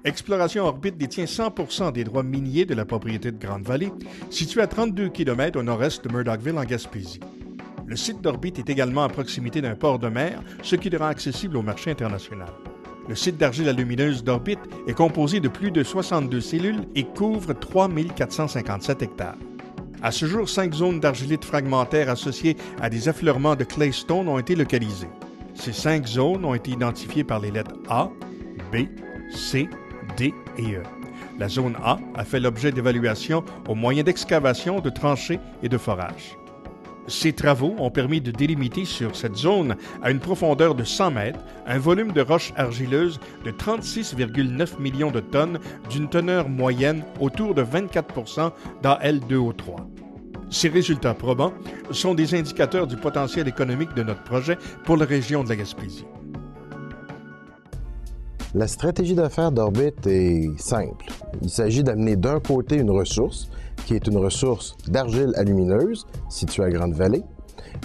Exploration Orbit détient 100% des droits miniers de la propriété de Grande Vallée, située à 32 km au nord-est de Murdochville en Gaspésie. Le site d'Orbit est également à proximité d'un port de mer, ce qui le rend accessible au marché international. Le site d'argile alumineuse d'Orbit est composé de plus de 62 cellules et couvre 3 457 hectares. À ce jour, 5 zones d'argilite fragmentaires associées à des affleurements de claystone ont été localisées. Ces 5 zones ont été identifiées par les lettres A, B, C, D et E. La zone A a fait l'objet d'évaluations au moyen d'excavation, de tranchées et de forage. Ces travaux ont permis de délimiter sur cette zone, à une profondeur de 100 mètres, un volume de roches argileuses de 36,9 millions de tonnes d'une teneur moyenne autour de 24 d'Al2O3. Ces résultats probants sont des indicateurs du potentiel économique de notre projet pour la région de la Gaspésie. La stratégie d'affaires d'Orbit est simple. Il s'agit d'amener d'un côté une ressource, qui est une ressource d'argile alumineuse située à Grande Vallée,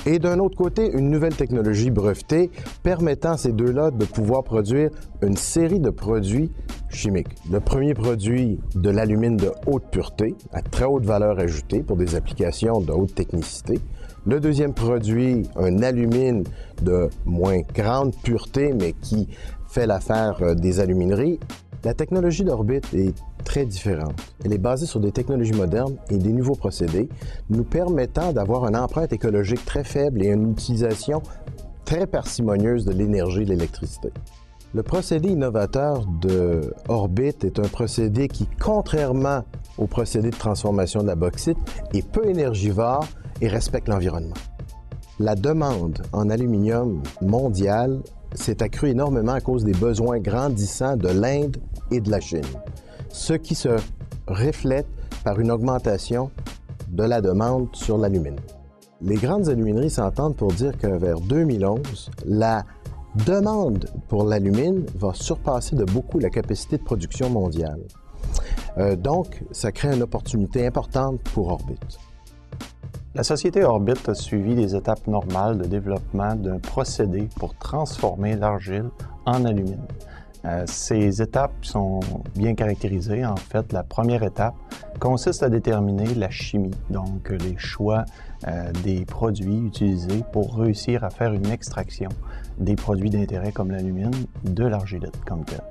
et d'un autre côté, une nouvelle technologie brevetée permettant à ces deux-là de pouvoir produire une série de produits chimiques. Le premier produit, de l'alumine de haute pureté, à très haute valeur ajoutée pour des applications de haute technicité. Le deuxième produit, un alumine de moins grande pureté, mais qui fait l'affaire des alumineries. La technologie d'Orbit est très différente. Elle est basée sur des technologies modernes et des nouveaux procédés, nous permettant d'avoir une empreinte écologique très faible et une utilisation très parcimonieuse de l'énergie et de l'électricité. Le procédé innovateur de Orbit est un procédé qui, contrairement au procédé de transformation de la bauxite, est peu énergivore et respecte l'environnement. La demande en aluminium mondiale s'est accrue énormément à cause des besoins grandissants de l'Inde et de la Chine, ce qui se reflète par une augmentation de la demande sur l'alumine. Les grandes alumineries s'entendent pour dire que vers 2011, la demande pour l'alumine va surpasser de beaucoup la capacité de production mondiale. Donc, ça crée une opportunité importante pour Orbit. La société Orbit a suivi les étapes normales de développement d'un procédé pour transformer l'argile en alumine. Ces étapes sont bien caractérisées. En fait, la première étape consiste à déterminer la chimie, donc les choix des produits utilisés pour réussir à faire une extraction des produits d'intérêt comme l'alumine de l'argilite comme tel.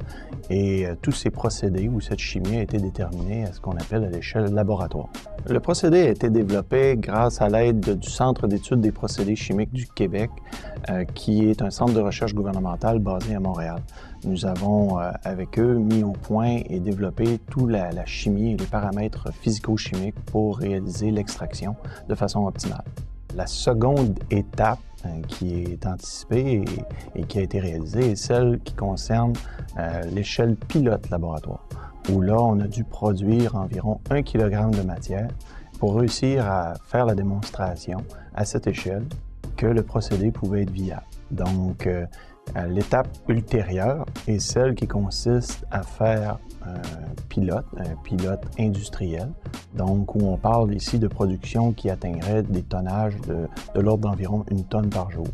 Et tous ces procédés ou cette chimie a été déterminée à ce qu'on appelle à l'échelle laboratoire. Le procédé a été développé grâce à l'aide du Centre d'études des procédés chimiques du Québec, qui est un centre de recherche gouvernemental basé à Montréal. Nous avons, avec eux, mis au point et développé toute la chimie et les paramètres physico-chimiques pour réaliser l'extraction de façon optimale. La seconde étape qui est anticipée et qui a été réalisée est celle qui concerne l'échelle pilote laboratoire, où là, on a dû produire environ 1 kg de matière pour réussir à faire la démonstration à cette échelle que le procédé pouvait être viable. Donc, l'étape ultérieure est celle qui consiste à faire un pilote industriel, donc où on parle ici de production qui atteindrait des tonnages de l'ordre d'environ 1 tonne par jour.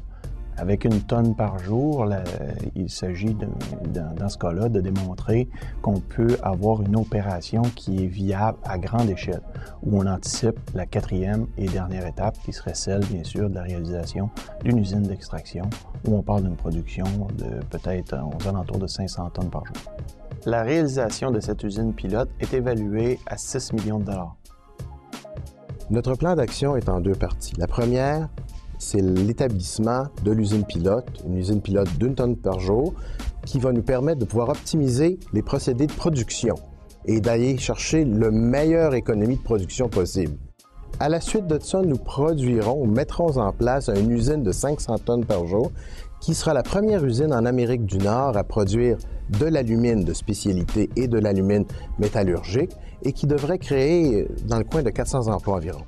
Avec 1 tonne par jour, il s'agit dans ce cas-là de démontrer qu'on peut avoir une opération qui est viable à grande échelle, où on anticipe la quatrième et dernière étape qui serait celle, bien sûr, de la réalisation d'une usine d'extraction, où on parle d'une production de peut-être aux alentours de 500 tonnes par jour. La réalisation de cette usine pilote est évaluée à 6 millions de dollars. Notre plan d'action est en 2 parties. La première, c'est l'établissement de l'usine pilote, une usine pilote d'1 tonne par jour, qui va nous permettre de pouvoir optimiser les procédés de production et d'aller chercher le meilleure économie de production possible. À la suite de ça, nous mettrons en place une usine de 500 tonnes par jour, qui sera la première usine en Amérique du Nord à produire de l'alumine de spécialité et de l'alumine métallurgique, et qui devrait créer dans le coin de 400 emplois environ.